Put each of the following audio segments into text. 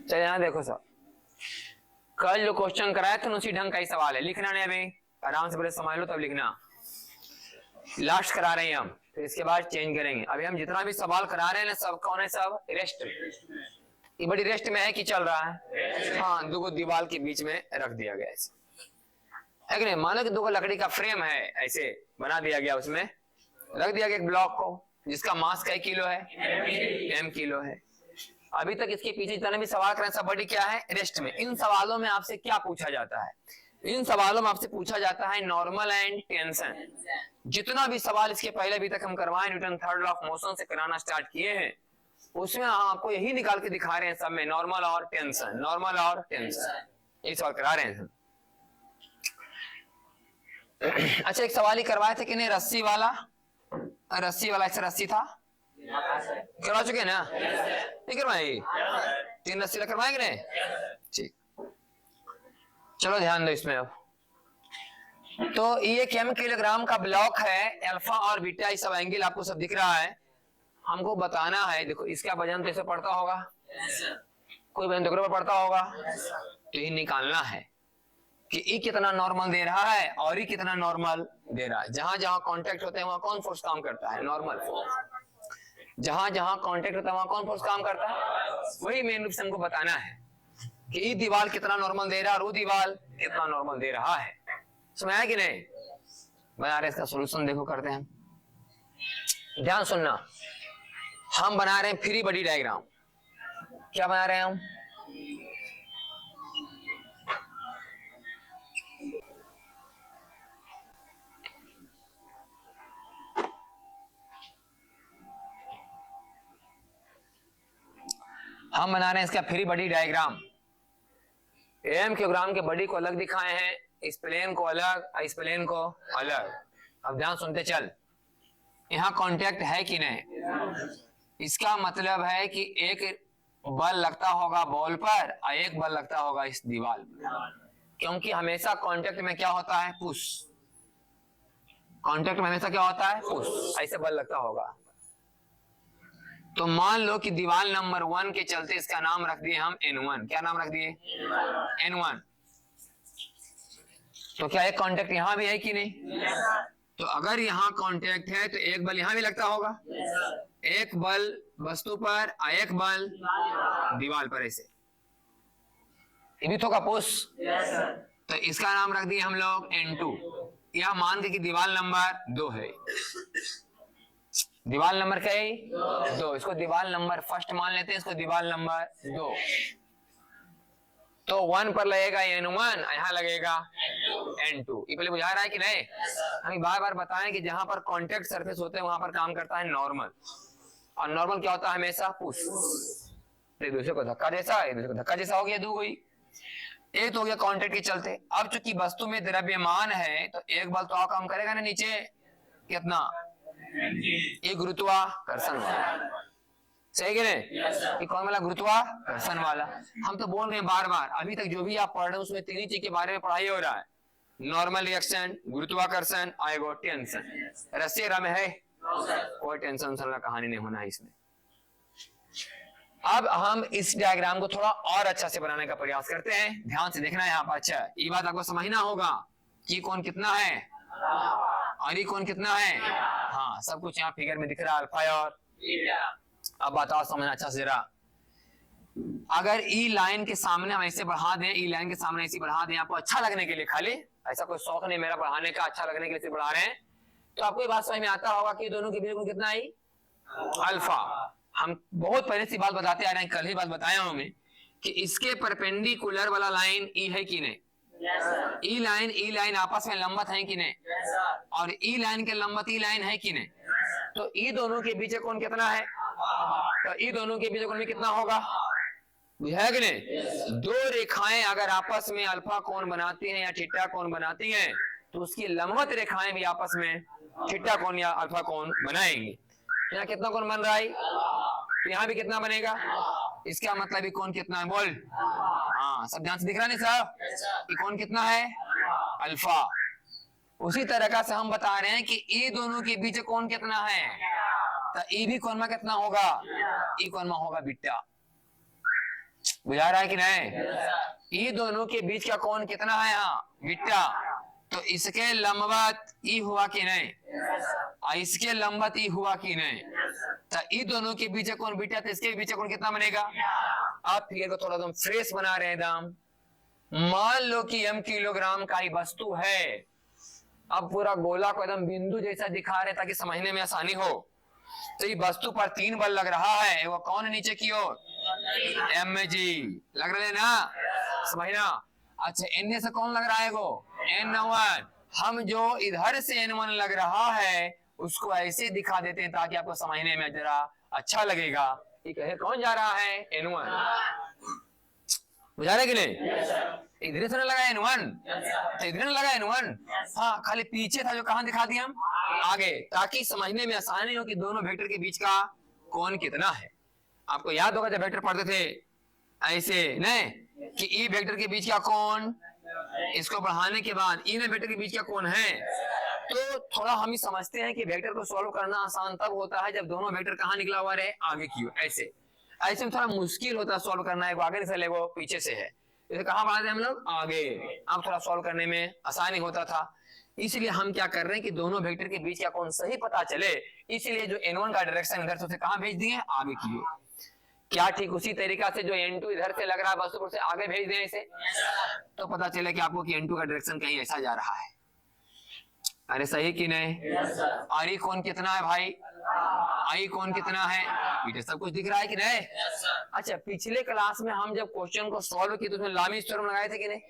चलिए यहाँ देखो सर, कल जो क्वेश्चन कराया था उसी ढंग का ही सवाल है, लिखना नहीं अभी, आराम से पहले समझ लो तब लिखना। लास्ट करा रहे हैं हम, फिर इसके बाद चेंज करेंगे। अभी हम जितना भी सवाल करा रहे हैं ना, सब कौन है, सब रेस्ट में। ये बड़ी रेस्ट में है कि चल रहा है? हाँ, दो दीवार के बीच में रख दिया गया ऐसे, है कि नहीं? मानो कि दो लकड़ी का फ्रेम है, ऐसे बना दिया गया, उसमें रख दिया गया एक ब्लॉक को, जिसका मास कई किलो है? m किलो है। अभी तक इसके पीछे जितने भी सवाल करें सब बड़ी क्या है? रेस्ट में। इन सवालों में आपसे क्या पूछा जाता है? इन सवालों में आपसे पूछा जाता है नॉर्मल एंड टेंशन। जितना भी सवाल इसके पहले अभी तक हम करवाए, Newton third law of motion से कराना स्टार्ट किए हैं, उसमें आपको यही निकाल के दिखा रहे हैं सब में, नॉर्मल और टेंशन, नॉर्मल और टेंशन, ये सवाल करा रहे हैं। अच्छा, एक सवाल ही करवाए थे कि नहीं, रस्सी वाला, ऐसा रस्सी था, करवा चुके ना? नहीं करवाए? 3 रस्सी करवाएंगे नहीं? ठीक, चलो ध्यान दो इसमें। अब तो ये m किलोग्राम का ब्लॉक है, अल्फा और बीटा, ये सब एंगल आपको सब दिख रहा है। हमको बताना है, देखो इसका वजन तो ऐसे पड़ता होगा, कोई वजन तो पड़ता होगा, तो ये निकालना है कि ये कितना नॉर्मल दे रहा है और ये कितना नॉर्मल दे रहा है। जहां जहां कांटेक्ट होते हैं वहां कौन फोर्स काम करता है? Normal force. जहां जहां कांटेक्ट होता है वहां कौन फोर्स काम करता है? वही मेन रूप से हमको बताना है कि ये दीवार कितना नॉर्मल दे रहा है और वो दीवार कितना नॉर्मल दे रहा है। समझ आया कि नहीं? बना रहे इसका सोल्यूशन, देखो करते हैं। ध्यान सुनना, हम बना रहे हैं फ्री बॉडी डायग्राम। क्या बना रहे हैं हम? बना रहे हैं इसका free body diagram. m kilogram के बॉडी को अलग दिखाए हैं, इस प्लेन को अलग, इस प्लेन को अलग। अब ध्यान सुनते चल, यहाँ कांटेक्ट है कि नहीं? इसका मतलब है कि एक बल लगता होगा बॉल पर और एक बल लगता होगा इस दीवार पर, क्योंकि हमेशा कांटेक्ट में क्या होता है? पुश। कांटेक्ट में हमेशा क्या होता है? पुश, ऐसे बल लगता होगा। तो मान लो कि दीवार नंबर 1 के चलते इसका नाम रख दिए हम N1। क्या नाम रख दिए? N1। तो क्या एक कांटेक्ट यहां भी है कि नहीं? तो अगर यहाँ कांटेक्ट है तो एक बल यहां भी लगता होगा, एक बल वस्तु पर और एक बल दीवार पर, ऐसे ये भी तो का पुश। तो इसका नाम रख दिए हम लोग N2। यह मान के कि दीवार नंबर 2 है। दीवार नंबर क्या है? 2। इसको दीवार नंबर फर्स्ट मान लेते हैं, इसको दीवार नंबर 2। तो 1 पर लगेगा N1, यहाँ लगेगा N2। ये पहले बुझा रहा है कि नहीं? हम बार बार बताएं कि जहां पर कांटेक्ट सरफेस होते हैं वहां पर काम करता है नॉर्मल, और नॉर्मल क्या होता है? हमेशा पुश। एक दूसरे को धक्का जैसा, एक दूसरे को धक्का जैसा हो गया, दो गई। एक तो हो गया कांटेक्ट के चलते। अब चूंकि वस्तु में द्रव्यमान है तो एक बल तो काम करेगा ना नीचे, कितना? ये गुरुत्वाकर्षण वाला, सही है नहीं? कौन वाला? गुरुत्वाकर्षण वाला। हम तो बोल रहे हैं बार बार, अभी तक जो भी आप पढ़ रहे हैं उसमें 3 चीज के बारे में पढ़ाई हो रहा है, नॉर्मल रिएक्शन, गुरुत्वाकर्षण और टेंशन। रस्सी में है, कोई टेंशन वाला कहानी नहीं होना है इसमें। अब हम इस डायग्राम को थोड़ा और अच्छा से बनाने का प्रयास करते हैं। ध्यान से देखना यहाँ पर। अच्छा, ये बात आपको समझना होगा कि कौन कितना है और ये कौन कितना है। हाँ, सब कुछ यहाँ फिगर में दिख रहा है, अल्फा और बीटा। अब बताओ समझना अच्छा से जरा। अगर ई लाइन के सामने हम ऐसे बढ़ा दें, ई लाइन के सामने ऐसे बढ़ा दें, आपको अच्छा लगने के लिए, खाली ऐसा कोई शौक नहीं मेरा बढ़ाने का, अच्छा लगने के लिए बढ़ा रहे हैं, तो आपको ये बात समझ में आता होगा कि दोनों के बीच में कितना है? अल्फा। हम बहुत पहले से बात बताते आ रहे हैं, कल ही बात बताया हूं मैं कि इसके परपेंडिकुलर वाला लाइन ई है कि नहीं? ई लाइन आपस में लंबवत है कि नहीं? और ई लाइन के लंबवत ई लाइन है कि नहीं? तो ई दोनों के बीच कौन कितना है? तो ई दोनों के बीच कौन कितना होगा? बुझा कि नहीं? दो रेखाएं अगर आपस में अल्फा कोण बनाती हैं या थीटा कोण बनाती हैं, तो उसकी लंबवत रेखाएं भी आपस में थीटा कोण या अल्फा कोण बनाएंगी। यहाँ कितना कोण बन रहा है? तो यहाँ भी कितना बनेगा? इसका मतलब ये कोण कितना है? बोल। हाँ, सब ध्यान से दिख रहा नहीं साहब? ये कोण कितना है? अल्फा। उसी तरह से हम बता रहे हैं कि ये दोनों के बीच कोण कितना है? तो ये भी कोण में कितना होगा? ये कोण में होगा बीटा। बुझा रहा है कि नहीं? ई दोनों के बीच का कोण कितना है यहाँ बीटा, तो इसके लंबवत ई हुआ कि नहीं, और इसके लंबवत ई हुआ कि नहीं, तो ई दोनों के बीच कोण बीटा, तो इसके बीच कोण कितना बनेगा? आप फिगर को थोड़ा फ्रेश बना रहे हैं एकदम। मान लो कि m किलोग्राम का वस्तु है, अब पूरा गोला को एकदम बिंदु जैसा दिखा रहे ताकि समझने में आसानी हो। तो ये वस्तु पर 3 बल लग रहा है, वो कौन है नीचे की ओर? mg लग रहे ना, समझना। अच्छा n से कौन लग रहा है? वो n1। हम जो इधर से n1 लग रहा है उसको ऐसे दिखा देते हैं ताकि आपको समझने में जरा अच्छा लगेगा। ये कहे कौन जा रहा है? n1। बुझा रहे कि नहीं? इधर से लगा n1, तो इधर लगा n1। हाँ, खाली पीछे था जो कहाँ दिखा दिया हम? आगे, ताकि समझने में आसानी हो कि दोनों वेक्टर के बीच का कोण कितना है। आपको याद होगा जब वेक्टर पढ़ते थे ऐसे नहीं कि ई वेक्टर के बीच का कोण, इसको बढ़ाने के बाद ई वेक्टर के बीच का कोण है। तो थोड़ा हम ही समझते हैं कि वेक्टर को सॉल्व करना आसान तब होता है जब दोनों वेक्टर कहाँ निकला हुआ रहे? आगे की ओर। ऐसे ऐसे में थोड़ा मुश्किल होता है सॉल्व करना, है आगे से ले वो पीछे से है, इसे कहाँ बढ़ाते हम लोग? आगे। अब थोड़ा सॉल्व करने में आसानी होता था, इसलिए हम क्या कर रहे हैं कि दोनों वेक्टर के बीच का कोण सही पता चले, इसलिए जो n1 का डायरेक्शन इधर से कहाँ भेज दिए? आगे की ओर। क्या ठीक उसी तरीका से जो n2 इधर से लग रहा है वस्तु से आगे भेज दें इसे, तो पता चले कि आपको कि n2 का डायरेक्शन कहीं ऐसा जा रहा है। अरे सही कि नहीं? और ये कोण कितना है भाई? आई कोण कितना है? ये सब कुछ दिख रहा है कि नहीं? अच्छा, पिछले क्लास में हम जब क्वेश्चन को सॉल्व किए तो उसमें लामीज थ्योरम लगाए थे कि नहीं?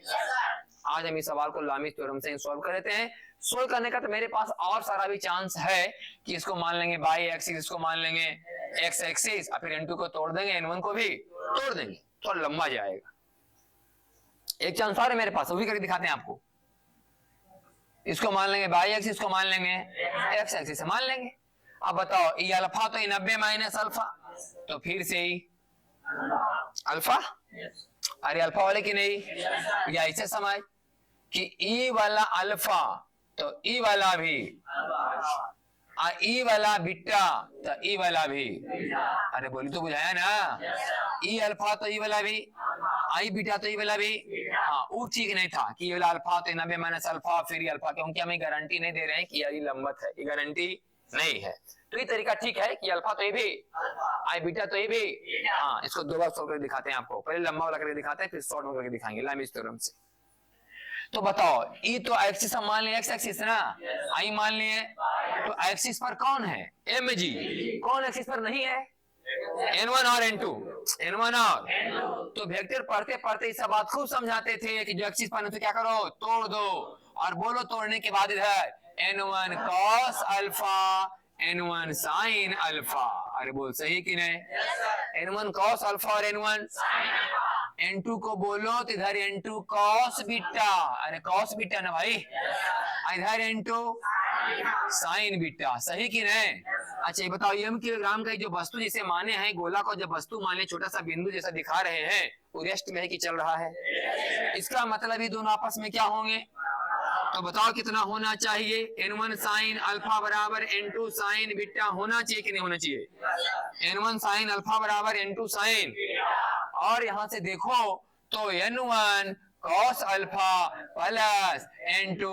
आज हम इस सवाल को लामीज थ्योरम से सॉल्व कर लेते हैं। सॉल्व करने का तो मेरे पास और सारा भी चांस है कि इसको मान लेंगे बाई एक्सिस, इसको मान लेंगे एक्स एक्सिस, और फिर n2 को तोड़ देंगे, n1 को भी तोड़ देंगे, थोड़ा लंबा जाएगा। एक चांस और है मेरे पास, वो भी करके दिखाते हैं आपको। इसको मान लेंगे बाई एक्सिस, इसको मान लेंगे एक्स एक्सिस से मान लेंगे। अब बताओ ये अल्फा तो 90 माइनस अल्फा, तो फिर से ही अल्फा। अरे अल्फा वाले की नहीं, या ऐसे समझ कि ई वाला अल्फा तो ई वाला भी, ई वाला बीटा तो ई वाला भी। अरे बोली तो बुझाया ना, ई अल्फा तो ई वाला भी, आई बीटा तो ई वाला भी। हाँ, वो ठीक नहीं था कि ये वाला अल्फा तो 90 माइनस अल्फा फिर ये अल्फा, क्योंकि हमें गारंटी नहीं दे रहे हैं कि ये लंबवत है, ये गारंटी नहीं है। तो ये तरीका ठीक है कि अल्फा तो ये भी, आई बीटा तो ये भी। हाँ, इसको दो बार सॉल्व करके दिखाते हैं आपको, पहले लंबा वाला करके दिखाते हैं फिर शॉर्ट करके दिखाएंगे लामीज थ्योरम से। तो बताओ ई तो एक्सिस हम मान लिए एक्स एक्सिस ना, आई मान लिए, तो एक्सिस पर कौन है? mg। कौन एक्सिस पर नहीं है? n1 और n2, n1 और। तो वेक्टर पढ़ते पढ़ते इस बात खूब समझाते थे कि जो एक्सिस पर तो क्या करो? तोड़ दो, और बोलो तोड़ने के बाद इधर n1 cos alpha, n1 sin alpha. अरे बोल सही कि नहीं? n1 cos अल्फा और n1 n2 को बोलो तो इधर n2 cos बीटा, अरे cos बीटा ना भाई, इधर n2 sin बीटा। सही कि नहीं? अच्छा ये बताओ m किलोग्राम का जो वस्तु जिसे माने हैं, गोला को जब वस्तु माने छोटा सा बिंदु जैसा दिखा रहे हैं, वो रेस्ट में है कि चल रहा है? इसका मतलब ये दोनों आपस में क्या होंगे? तो बताओ कितना होना चाहिए? n1 sin अल्फा बराबर n2 sin बीटा होना चाहिए कि नहीं होना चाहिए? n1 sin अल्फा बराबर n2 sin, और यहां से देखो तो n1 cos alpha plus n2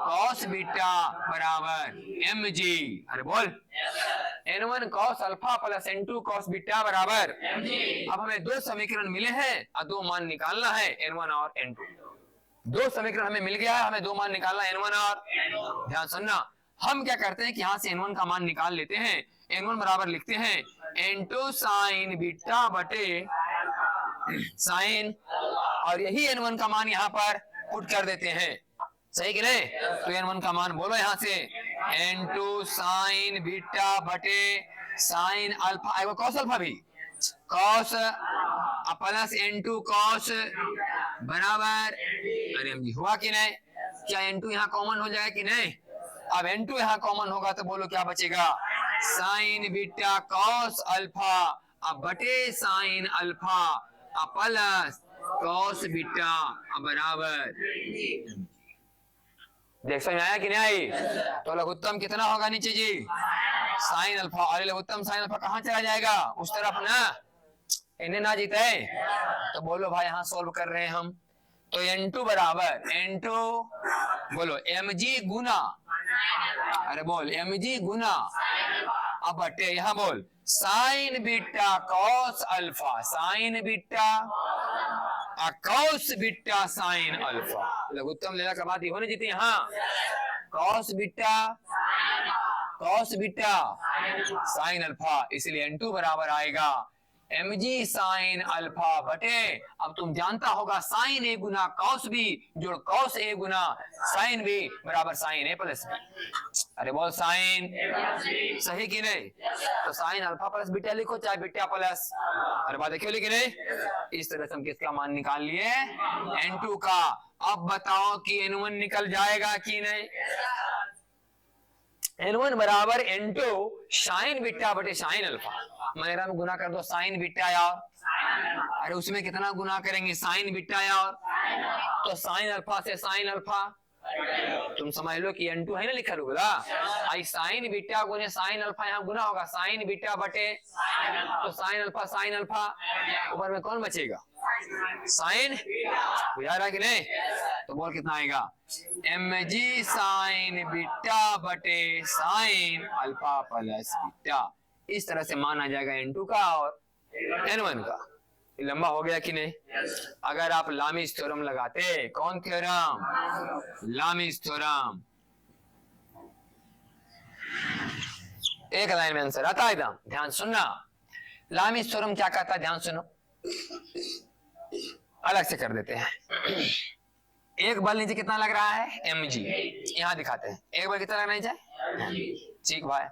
cos beta बराबर mg। अरे बोल, n1 cos alpha plus n2 cos beta बराबर mg। अब हमें दो समीकरण मिले हैं और दो मान निकालना है, n1 और n2। दो समीकरण हमें मिल गया है, हमें दो मान निकालना है, n1 और। ध्यान सुनना, हम क्या करते हैं कि यहां से n1 का मान निकाल लेते हैं। n1 बराबर लिखते हैं n2 sin बीटा बटे साइन, और यही n1 का मान यहाँ पर पुट कर देते हैं। सही कि नहीं? तो n1 का मान बोलो यहाँ से n2 sin बीटा बटे साइन अल्फा, आएगा cos अल्फा भी, cos प्लस n2 cos बराबर, अरे हुआ कि नहीं? क्या n2 यहाँ कॉमन हो जाएगा कि नहीं? अब n2 यहाँ कॉमन होगा तो बोलो क्या बचेगा? साइन बीटा cos अल्फा अब बटे sine alpha plus cos beta बराबर। देख समझ आया कि नहीं आई? तो लघुत्तम कितना होगा नीचे जी? साइन अल्फा, और लघुत्तम साइन अल्फा कहाँ चला जाएगा? उस तरफ ना, इन्हें ना जीते हैं तो बोलो भाई यहाँ सोल्व कर रहे हैं हम। तो N2 बराबर N2 बोलो mg गुना, अरे बोल mg गुना, अब बटे यहाँ बोल sine beta cos alpha, sine beta cos beta sine alpha. लघुत्तम लेना के बाद ये होने जीती यहाँ कॉस बीटा साइन अल्फा, इसलिए N2 बराबर आएगा mg साइन अल्फा बटे, अब तुम जानता होगा साइन ए गुना कॉस बी जोड़ cos A Guna sine B बराबर साइन ए प्लस बी। अरे बोल साइन सही कि नहीं? तो साइन अल्फा प्लस बीटा लिखो चाहे बीटा प्लस, अरे बात क्यों लिखे नहीं? इस तरह से हम किसका मान निकाल लिए N2 का। अब बताओ कि N1 निकल जाएगा कि नहीं? N1 बराबर N2 साइन बीटा बटे साइन अल्फा, मेरा में गुना कर दो साइन बीटा यार, अरे उसमें कितना गुना करेंगे साइन बीटा यार, तो साइन अल्फा से साइन अल्फा, तुम समझ लो कि N2 है ना लिखा होगा, आई साइन बीटा गुने साइन अल्फा, यहाँ गुना होगा साइन बीटा बटे तो साइन अल्फा, ऊपर में कौन बचेगा साइन, बुझा रहा कि नहीं? तो बोल कितना आएगा mg साइन बीटा बटे साइन अल्फा प्लस बीटा। इस तरह से मान आ जाएगा N2 का और N1 का। लंबा हो गया कि नहीं? अगर आप लामीज थ्योरम लगाते, कौन थ्योरम? Lami's theorem. एक लाइन में आंसर आता है, ध्यान सुनना। लामीज थ्योरम क्या कहता है, ध्यान सुनो, अलग से कर देते हैं। एक बल नीचे कितना लग रहा है mg, यहां दिखाते हैं एक बल कितना लगना चाहिए, ठीक भाई।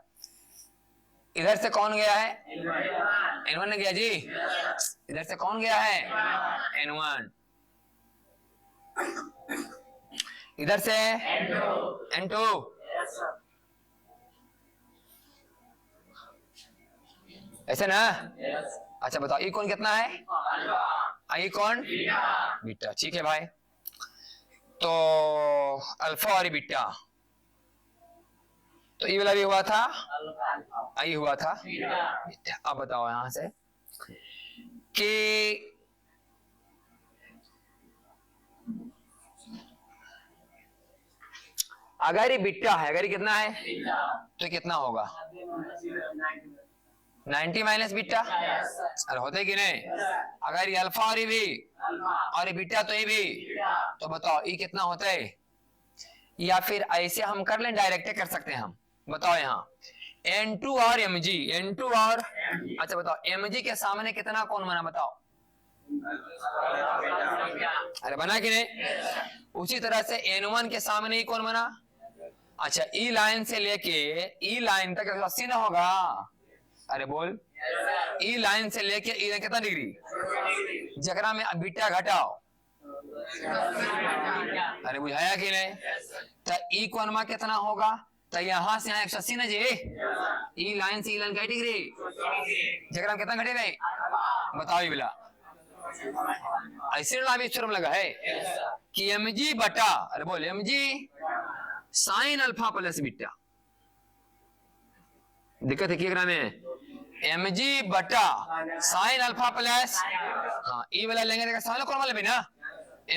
इधर से कौन गया है N1 ने गया जी, इधर से कौन गया है N1, इधर से N2, ऐसे ना? अच्छा बताओ ई कौन कितना है, आई कौन बीटा, ठीक है भाई। तो अल्फा और बीटा, तो ई वाला भी हुआ था, आई हुआ था बीटा। अब बताओ यहां से कि अगर ये बीटा है, अगर ये कितना है तो कितना होगा 90 माइनस बीटा, अरे होते कि नहीं? अगर ये अल्फा और ये भी और ये बीटा तो ये भी, तो बताओ ये कितना होता है? या फिर ऐसे हम कर लें, डायरेक्ट कर सकते हैं हम। बताओ यहाँ N2 और mg, N2 और अच्छा बताओ mg के सामने कितना कौन बना, बताओ? अरे बना कि नहीं? उसी तरह से N1 के सामने ही कौन बना? अच्छा ई लाइन से लेके ई लाइन तक 80 ना होगा, अरे बोल ई लाइन से लेके ई लाइन कितना डिग्री, जकरा में बीटा घटाओ, अरे बुझाया कि नहीं? तो ई कोण कितना होगा, तो यहाँ से यहाँ 180 ना जी, ई लाइन से ई लाइन का डिग्री, जकरा में कितना घटे रहे बताओ बिला। ऐसे लाभ थ्योरम लगा है कि mg बटा, अरे बोल mg sine alpha plus beta, दिक्कत है क्या में mg बटा साइन अल्फा प्लस, हाँ ई वाला लेंगे साइन कौन वाले भी ना,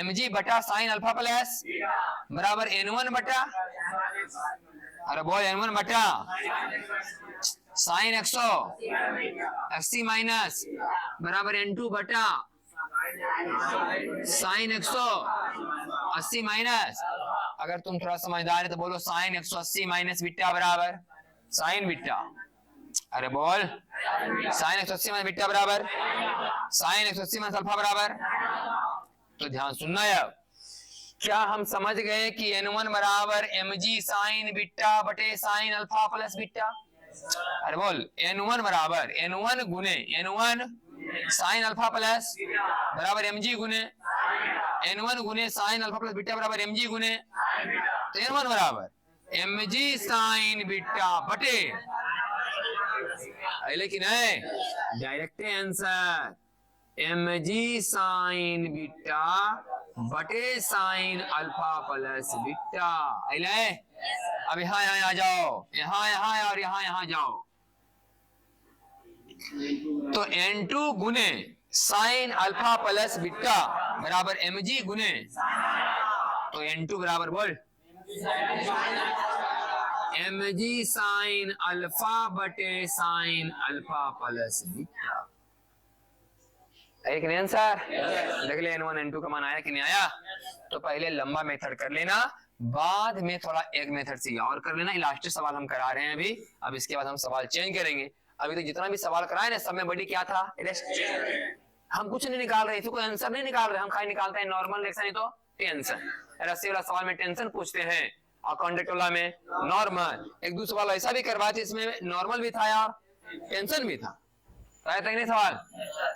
mg बटा साइन अल्फा प्लस बराबर n1 बटा, अरे बोल n1 बटा साइन 180 माइनस बराबर n2 बटा साइन 180 माइनस, अगर तुम थोड़ा समझदार है तो बोलो साइन 180 माइनस बीटा बराबर साइन बीटा, अरे बोल साइन 180 माइनस बीटा बराबर साइन 180 माइनस अल्फा बराबर। तो ध्यान सुनना यार, क्या हम समझ गए कि n1 बराबर mg साइन बीटा बटे साइन अल्फा प्लस बीटा, अरे बोल n1 बराबर n1 गुने n1 साइन अल्फा प्लस बराबर mg गुने n1 गुने साइन अल्फा प्लस बीटा बराबर mg गुने, तो n1 बराबर mg साइन बीटा बटे, लेकिन है direct answer mg sign beta बटे साइन अल्फा प्लस बीटा। अब यहाँ यहाँ आ जाओ, यहाँ और यहाँ जाओ, तो n2 गुने साइन अल्फा प्लस बीटा बराबर mg गुने, तो n2 बराबर बोल mg साइन अल्फा बटे साइन अल्फा प्लस बीटा। एक नहीं आंसर? देख ले n1 n2 का मान आया कि नहीं आया। तो पहले लंबा मेथड कर लेना, बाद में थोड़ा एक मेथड से और कर लेना। इलास्टिक सवाल हम करा रहे हैं अभी, अब इसके बाद हम सवाल चेंज करेंगे। अभी तो जितना भी सवाल कराए ना सब में बड़ी क्या था, हम कुछ नहीं निकाल रहे थे, कोई आंसर नहीं निकाल रहे, हम खाली निकालते हैं नॉर्मल रिएक्शन, तो टेंशन। रस्सी वाला सवाल में टेंशन पूछते हैं और कॉन्टेक्ट वाला में नॉर्मल। एक दो सवाल ऐसा भी करवाए थे इसमें नॉर्मल भी था और टेंशन भी था, कराए थे नहीं सवाल?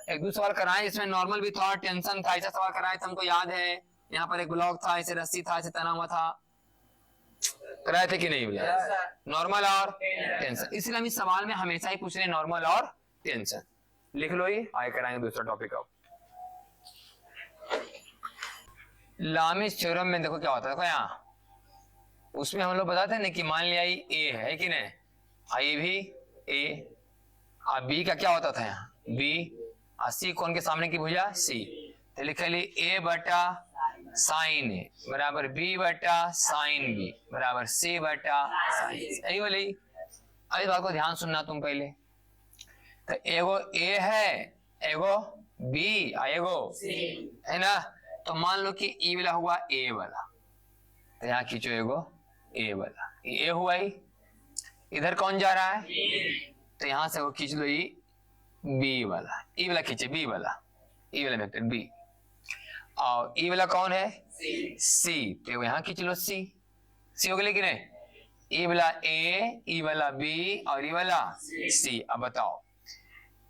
एक दो सवाल कराए इसमें नॉर्मल भी था और टेंशन था। ऐसा सवाल कराए थे, हमको याद है। यहाँ पर एक ब्लॉक था, ऐसे रस्सी था, ऐसे तना हुआ था, कराए थे कि नहीं भैया? नॉर्मल और टेंशन। इसलिए हम इस सवाल में हमेशा ही पूछ रहे हैं नॉर्मल और टेंशन। लिख लो ये, आगे कराएंगे दूसरा टॉपिक। अब लामिस थ्योरम में देखो क्या होता है, देखो यहाँ उसमें हम लोग बताते हैं ना कि मान लिया ए है कि नहीं, आई भी ए, अब बी का क्या होता था यहाँ बी, और सी कौन के सामने की भुजा सी, तो लिख ली ए बटा साइन ए बराबर बी बटा साइन बी बराबर सी बटा साइन, यही बोली। अब इस बात को ध्यान सुनना तुम पहले, तो एगो ए है, एगो बी, एगो है ना। तो मान लो कि ई वाला हुआ ए वाला, तो यहाँ खींचो एगो ए वाला, ए हुआ ही, इधर कौन जा रहा है, तो यहां से वो खींच लो ई बी वाला, ई वाला खींचे बी वाला, ई वाला वेक्टर बी, और ई वाला कौन है सी, तो यहाँ खींच लो सी, सी हो गया कि नहीं, ई वाला ए, ई वाला बी और ई वाला सी। अब बताओ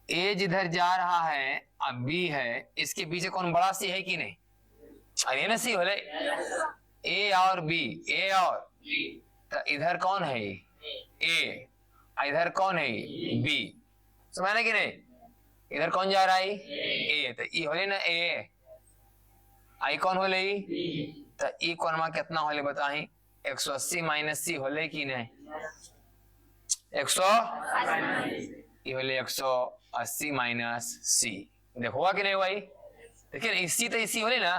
ए जिधर जा रहा है अब बी है, इसके पीछे कौन बड़ा सी है कि नहीं, अरे ना सी बोले ए और बी, ए और तो इधर कौन है ए, इधर कौन है बी, समझना कि नहीं, इधर कौन जा रहा है ए, तो ई होले ना ए, आई कौन होले तो ई कौन मा कितना होले बताई 180 माइनस सी होले कि नहीं, 100 ई होले 180 माइनस सी, देखो हुआ कि नहीं भाई, देखिए इसी तो इसी होले ना,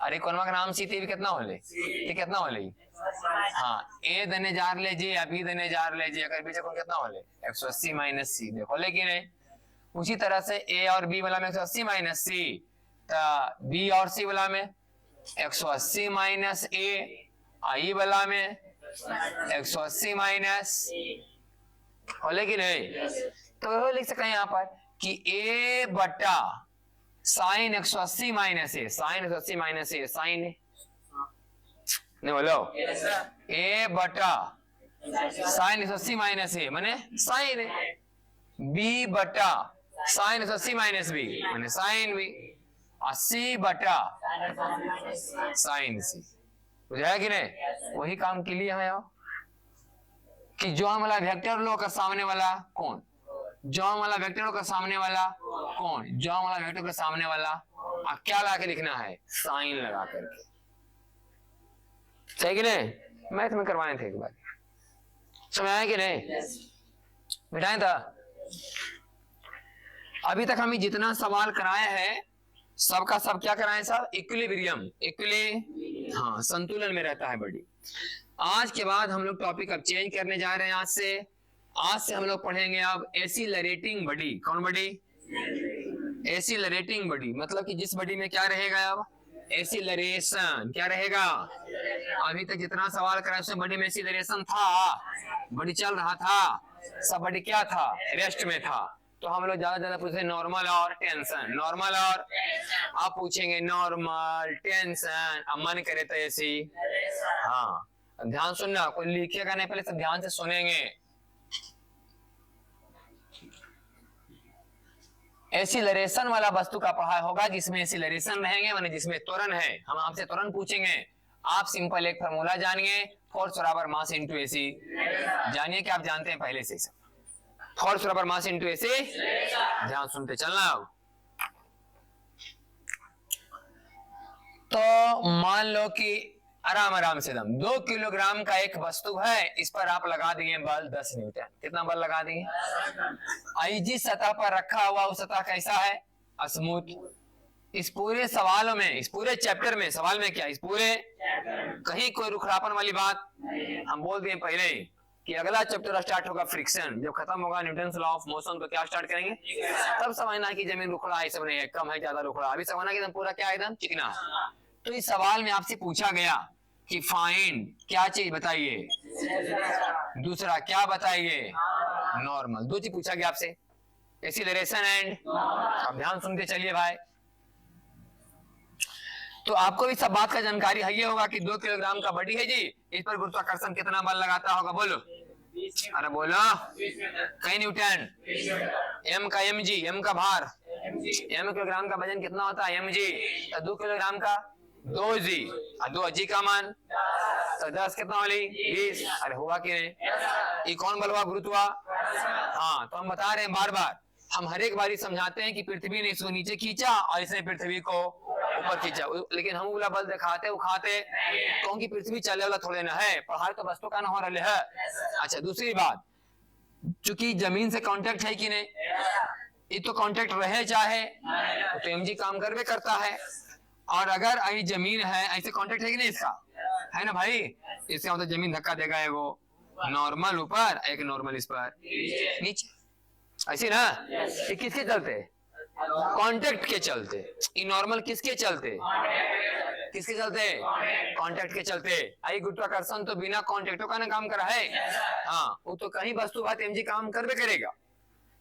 अरे कौन मा का नाम सी थी कितना होले, ये कितना होले, हाँ ए दने जार ले जे, अभी दने जार ले जे, अगर पीछे कौन कितना होले 180 माइनस सी, देखो लेकिन नहीं। उसी तरह से ए और बी वाला में 180 माइनस सी, तो बी और सी वाला में 180 माइनस ए, आई वाला में 180 माइनस, होले कि नहीं। तो लिख सकते हैं यहाँ पर कि ए बटा साइन 180 माइनस ए, साइन 180 माइनस ए साइन नहीं बोलो, ए बटा साइन 180 माइनस ए माने साइन ए, बी बटा साइन 180 माइनस बी माने साइन बी, और सी बटा साइन सी, बुझाया कि नहीं। वही काम के लिए है कि जॉन वाला वेक्टर लो का सामने वाला कौन, जॉन वाला वेक्टर का सामने वाला कौन, जॉन वाला वेक्टर का सामने वाला, अब क्या ला के लिखना है साइन लगा करके, सही कि नहीं। मैथ में करवाने थे एक बार, समझ आया कि नहीं, बिठाए था। अभी तक हम जितना सवाल कराए हैं सबका सब क्या कराए साहब, इक्विलिब्रियम, हाँ संतुलन में रहता है बॉडी। आज के बाद हम लोग टॉपिक अब चेंज करने जा रहे हैं। आज से हम लोग पढ़ेंगे अब एसिलरेटिंग बॉडी। कौन बॉडी, एसिलरेटिंग बॉडी, मतलब कि जिस बॉडी में क्या रहेगा अब एसिलरेशन, क्या रहेगा। अभी तक जितना सवाल करा उसमें बॉडी में एसिलरेशन था, बॉडी चल रहा था, सब बॉडी क्या था रेस्ट में था। तो हम लोग ज्यादा पूछे नॉर्मल और टेंशन, नॉर्मल और, आप पूछेंगे नॉर्मल टेंशन, अब मन करे तो ऐसी, हाँ ध्यान सुनना, कोई लिखेगा नहीं, पहले सब ध्यान से सुनेंगे। एसिलरेशन वाला वस्तु का पढ़ाई होगा जिसमें एसिलरेशन रहेंगे, माने जिसमें त्वरण है। हम आपसे त्वरण पूछेंगे, आप सिंपल एक फार्मूला जानिए, फोर्स बराबर मास इनटू एसी, जानिए कि आप जानते हैं पहले से, फोर्स बराबर मास इनटू एसी, ध्यान सुनते चलना। तो मान लो कि आराम से दम 2 किलोग्राम का एक वस्तु है, इस पर आप लगा दिए बल 10 न्यूटन, कितना बल लगा दिए, आई जिस सतह पर रखा हुआ उस सतह कैसा है, स्मूथ। इस पूरे सवालों में, इस पूरे चैप्टर में, सवाल में क्या, इस पूरे कहीं कोई रुखड़ापन वाली बात हम बोल दिए पहले ही कि अगला चैप्टर स्टार्ट होगा फ्रिक्शन। जब खत्म होगा न्यूटन्स लॉ ऑफ मोशन तो क्या स्टार्ट करेंगे, तब समझना कि जमीन रुखड़ा है, सब नहीं है, कम है, ज्यादा रुखड़ा। अभी समझना कि एकदम पूरा क्या है, एकदम चिकना। तो इस सवाल में आपसे पूछा गया कि फाइंड क्या चीज बताइए, दूसरा क्या बताइए, नॉर्मल। दो चीज पूछा गया आपसे, एक्सीलरेशन एंड। अब ध्यान सुनते चलिए भाई। तो आपको भी सब बात का जानकारी है ये होगा कि 2 किलोग्राम का बॉडी है जी, इस पर गुरुत्वाकर्षण कितना बल लगाता होगा, बोलो। अरे बोलो, कई न्यूटन। एम का एम जी, एम का भार, एम किलोग्राम का वजन कितना होता है, एम जी। तो 2 किलोग्राम का 2 जी, और 2 जी का मान तो 10 कितना वाली 20। अरे हुआ कि नहीं, ये कौन बल हुआ, गुरुत्वा। हाँ, तो हम बता रहे हैं बार बार, हम हर एक बारी समझाते हैं कि पृथ्वी ने इसको नीचे खींचा और इसने पृथ्वी को ऊपर खींचा, लेकिन हम वाला बल दिखाते उखाते, क्योंकि पृथ्वी चले वाला थोड़े ना है, पहाड़ तो वस्तु का ना हो रहे है। अच्छा, दूसरी बात, चूंकि जमीन से कांटेक्ट है कि नहीं, ये तो कांटेक्ट रहे चाहे तो एमजी काम करवे करता है। और अगर आई जमीन है, ऐसे कांटेक्ट है कि नहीं इसका, है ना भाई, इससे मतलब जमीन धक्का देगा, है वो नॉर्मल ऊपर, एक नॉर्मल इस पर नीचे, ऐसे ना। ये किसके चलते, कांटेक्ट के चलते। ये नॉर्मल किसके चलते, किसके चलते, कांटेक्ट के चलते। आई गुरुत्वाकर्षण तो बिना कांटेक्टों का ना काम करा है। हाँ, वो तो कहीं वस्तु बात एमजी काम करवे करेगा।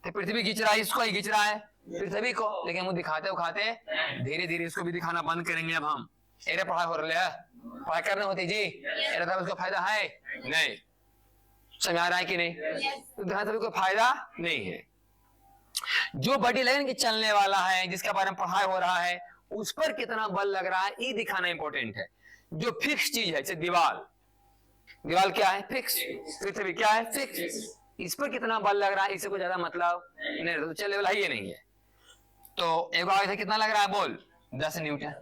तो पृथ्वी खींच रहा है, इसको ही खींच रहा है, पृथ्वी को, लेकिन वो दिखाते उखाते धीरे धीरे इसको भी दिखाना बंद करेंगे। अब हम एरे पढ़ाई हो रही है, पढ़ाई करने होती जी, एरे तब उसको फायदा है नहीं, समझ आ रहा है कि नहीं, तो ध्यान से कोई फायदा नहीं है। जो बॉडी लाइन के चलने वाला है, जिसके बारे में पढ़ाई हो रहा है, उस पर कितना बल लग रहा है ये दिखाना इंपॉर्टेंट है। जो फिक्स चीज है, जैसे दीवार, दीवार क्या है, फिक्स। पृथ्वी क्या है, फिक्स। इस पर कितना बल लग रहा है, इससे कोई ज्यादा मतलब नहीं, तो चलने वाला ही ये नहीं है। तो एक बार कितना लग रहा है, बोल 10 न्यूटन।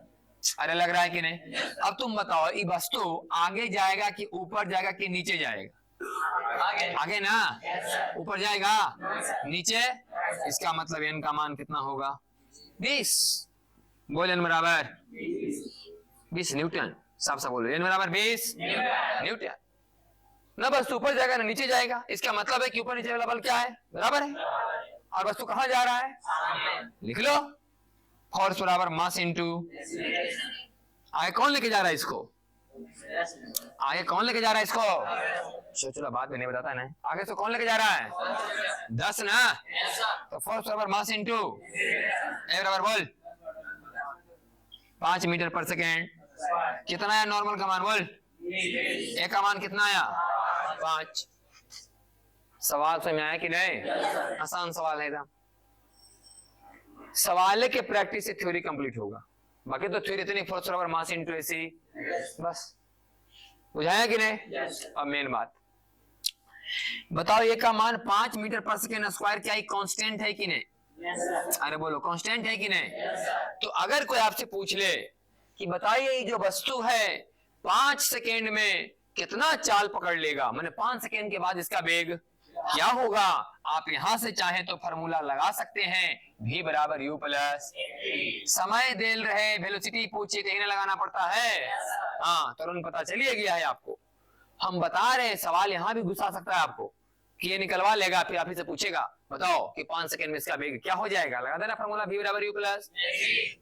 अरे लग रहा है कि नहीं। अब तुम बताओ, ये वस्तु आगे जाएगा कि ऊपर जाएगा कि नीचे जाएगा, आगे ना, ऊपर जाएगा, नीचे। इसका मतलब एन का मान कितना होगा, 20। बोल एन बराबर 20 न्यूटन, साफ साफ बोलो, एन बराबर 20 न्यूटन। ना वस्तु ऊपर जाएगा ना नीचे जाएगा, इसका मतलब है कि ऊपर नीचे वाला बल क्या है, बराबर है। और वस्तु कहां जा रहा है, लिख लो, फोर्स बराबर मास इनटू। आगे कौन लेके जा रहा है इसको, आगे कौन लेके जा रहा है इसको, सोचो बाद में नहीं बताता ना। आगे से कौन लेके जा रहा है, 10 ना, तो फोर्स बराबर मास इनटू ए बराबर बोल 5 मीटर पर सेकेंड। कितना आया नॉर्मल का मान, बोल ए का मान कितना आया, 5। सवाल समझ में आया कि नहीं, आसान सवाल है एकदम। सवाल के प्रैक्टिस से थ्योरी कंप्लीट होगा, बाकी तो थ्योरी इतनी, फोर्स बराबर मास इनटू एसी, बस बुझाया कि नहीं। अब मेन बात बताओ, ये का मान 5 मीटर पर सेकेंड स्क्वायर क्या कांस्टेंट है कि नहीं, अरे बोलो कांस्टेंट है कि नहीं। तो अगर कोई आपसे पूछ ले कि बताइए ये जो वस्तु है 5 सेकेंड में कितना चाल पकड़ लेगा, मैंने 5 सेकेंड के बाद इसका वेग क्या होगा, आप यहां से चाहे तो फार्मूला लगा सकते हैं, v बराबर u प्लस। समय दे रहे, वेलोसिटी पूछे कहीं ना लगाना पड़ता है, हाँ तुरंत पता चलिए गया है आपको। हम बता रहे हैं, सवाल यहां भी घुसा सकता है आपको कि ये निकलवा लेगा, फिर आप ही से पूछेगा बताओ कि 5 सेकेंड में इसका वेग क्या हो जाएगा, लगा देना फार्मूला v बराबर u प्लस।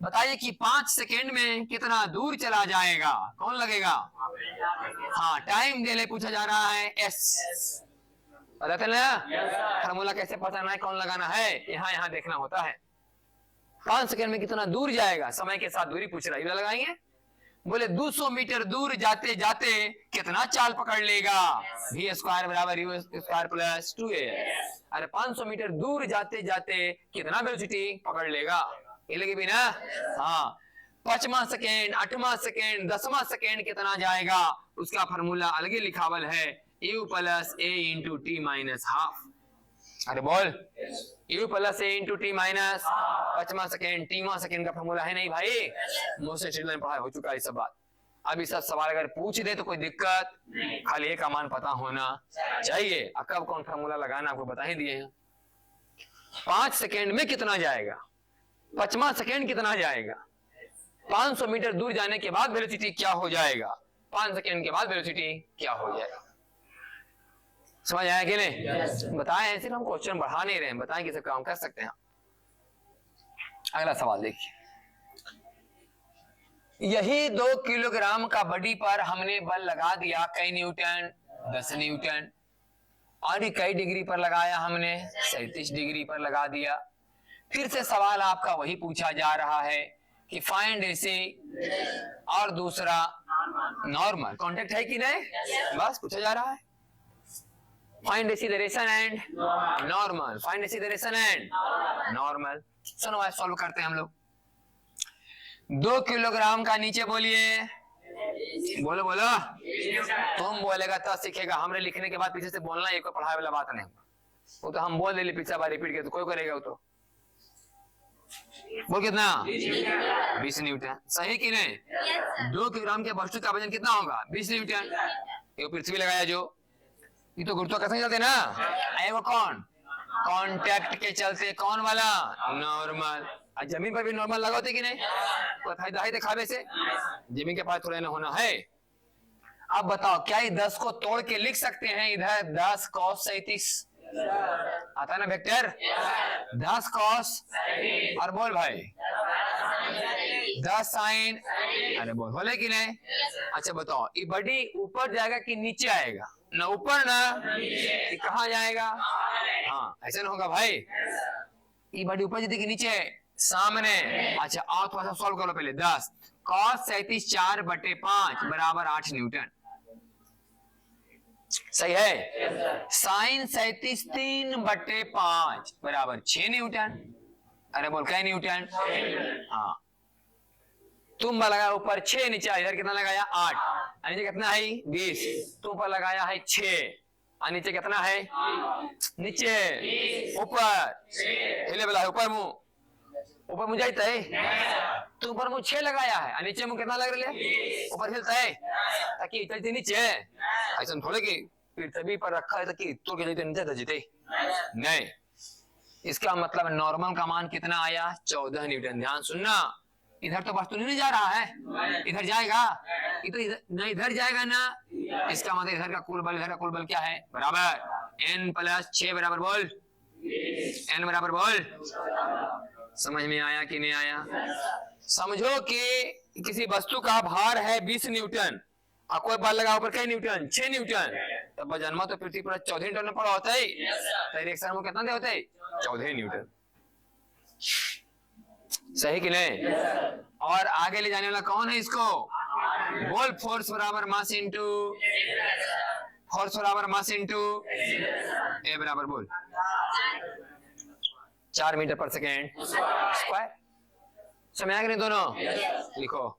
बताइए कि 5 सेकेंड में कितना दूर चला जाएगा, कौन लगेगा, हाँ टाइम दे ले, पूछा जा रहा है s, बताते ना फार्मूला कैसे पता है कौन लगाना है, यहाँ देखना होता है। 5 सेकेंड में कितना दूर जाएगा, समय के साथ दूरी पूछ रहा है, लगाएंगे। बोले 200 मीटर दूर जाते जाते कितना चाल पकड़ लेगा, v स्क्वायर बराबर u स्क्वायर प्लस 2a। अरे 500 मीटर दूर जाते जाते कितना वेलोसिटी पकड़ लेगा, ये लगे भी ना, हाँ 5वां सेकेंड, 8वां सेकेंड, 10वां सेकेंड कितना जाएगा, उसका फार्मूला अलग लिखावल है, u plus a into T minus half. अरे बोल u plus a into T minus 5वां सेकेंड, 3वां सेकेंड का फॉर्मूला है नहीं भाई, मोस्टली स्टडी में पढ़ाई हो चुका है ये सब बात। अब ये सब सवाल अगर पूछ दे तो कोई दिक्कत, खाली एक का मान पता होना चाहिए, कब कौन फॉर्मूला लगाना आपको बता ही दिए हैं। 5 सेकेंड में कितना जाएगा, 5वां सेकेंड कितना जाएगा? 500 मीटर दूर जाने के बाद वेलोसिटी क्या हो जाएगा? 5 सेकेंड के बाद वेलोसिटी क्या हो जाएगा? समझ आया कि नहीं? बताएं, सिर्फ हम क्वेश्चन बढ़ा नहीं रहे हैं, बताएं कि सब काम कर सकते हैं। अगला सवाल देखिए, यही 2 किलोग्राम का बॉडी पर हमने बल लगा दिया कई न्यूटन? 10 न्यूटन। और ये कई डिग्री पर लगाया हमने? 37 डिग्री पर लगा दिया। फिर से सवाल आपका वही पूछा जा रहा है कि फाइंड एसी और दूसरा नॉर्मल। कॉन्टेक्ट है कि नहीं? बस पूछा जा रहा है। Find AC direction and normal, find AC direction and normal. सुनो आज सॉल्व करते हैं हम लोग। 2 किलोग्राम का नीचे बोलिए, बोलो बोलो। तुम बोलेगा तो सीखेगा, हमने लिखने के बाद पीछे से बोलना, ये कोई पढ़ाई वाला बात नहीं। वो तो हम बोल दे पीछे बार रिपीट के तो कोई करेगा वो तो। वो कितना? 20 न्यूटन। सही कि नहीं? 2 किलोग्राम के वस्तु का वजन कितना होगा? 20 न्यूटन। ये पृथ्वी लगाया जो, ये तो गुरुत्वाकर्षण चलते ना, वो कौन? कांटेक्ट के चलते। कौन वाला? नॉर्मल। जमीन पर भी नॉर्मल लगाते कि नहीं? कोई फायदा है दिखावे से? जमीन के पास थोड़ा ना होना है। अब बताओ, क्या ये 10 को तोड़ के लिख सकते हैं इधर? 10 cos 37 आता है ना वेक्टर? 10 cos और बोल भाई 10 साइन। अरे बोल बोले कि नहीं? अच्छा बताओ, ये बॉडी ऊपर जाएगा कि नीचे आएगा? ना ऊपर ना ये कहाँ जाएगा? हाँ ऐसा ना होगा भाई, ये बॉडी ऊपर जाती कि नीचे? सामने। अच्छा आओ थोड़ा सा सॉल्व करो पहले। 10 cos 37 4/5 बराबर 8 न्यूटन। सही है। साइन 37 3/5 बराबर 6 न्यूटन। अरे बोल क्या न्यूटन? हाँ तुम लगाया ऊपर 6, नीचे इधर कितना लगाया? 8। नीचे कितना है? 20। तुम ऊपर लगाया है 6 और नीचे कितना है? नीचे ऊपर हिले वाला है, ऊपर मुंह, ऊपर मुंह जाता है। तो ऊपर मुंह 6 लगाया है और नीचे मुंह कितना लग रहा है? ऊपर हिलता है ताकि चलते नीचे। ऐसा थोड़े कि पृथ्वी पर रखा है ताकि तो के नीचे जीते नहीं। इसका मतलब नॉर्मल का मान कितना आया? 14 न्यूटन। ध्यान सुनना, इधर तो वस्तु नहीं जा रहा है, इधर जाएगा। ये तो इधर जाएगा ना, इसका मतलब इधर का कुल बल, इधर का कुल बल क्या है? बराबर n + 6 बराबर बोल n बराबर बोल। समझ में आया कि नहीं आया? समझो कि किसी वस्तु का भार है 20 न्यूटन और कोई बल लगा ऊपर कई न्यूटन? 6 न्यूटन। तब जन्मा तो पृथ्वी पर 14 न्यूटन पड़ा होता है, डायरेक्शन में कितना दे होता है? 14 न्यूटन। सही कि नहीं? और आगे ले जाने वाला कौन है इसको? बोल फोर्स बराबर मास इंटू फोर्स बराबर मास इंटू ए बराबर बोल 4 मीटर पर सेकेंड स्क्वायर। समझ आ गया नहीं दोनों? लिखो।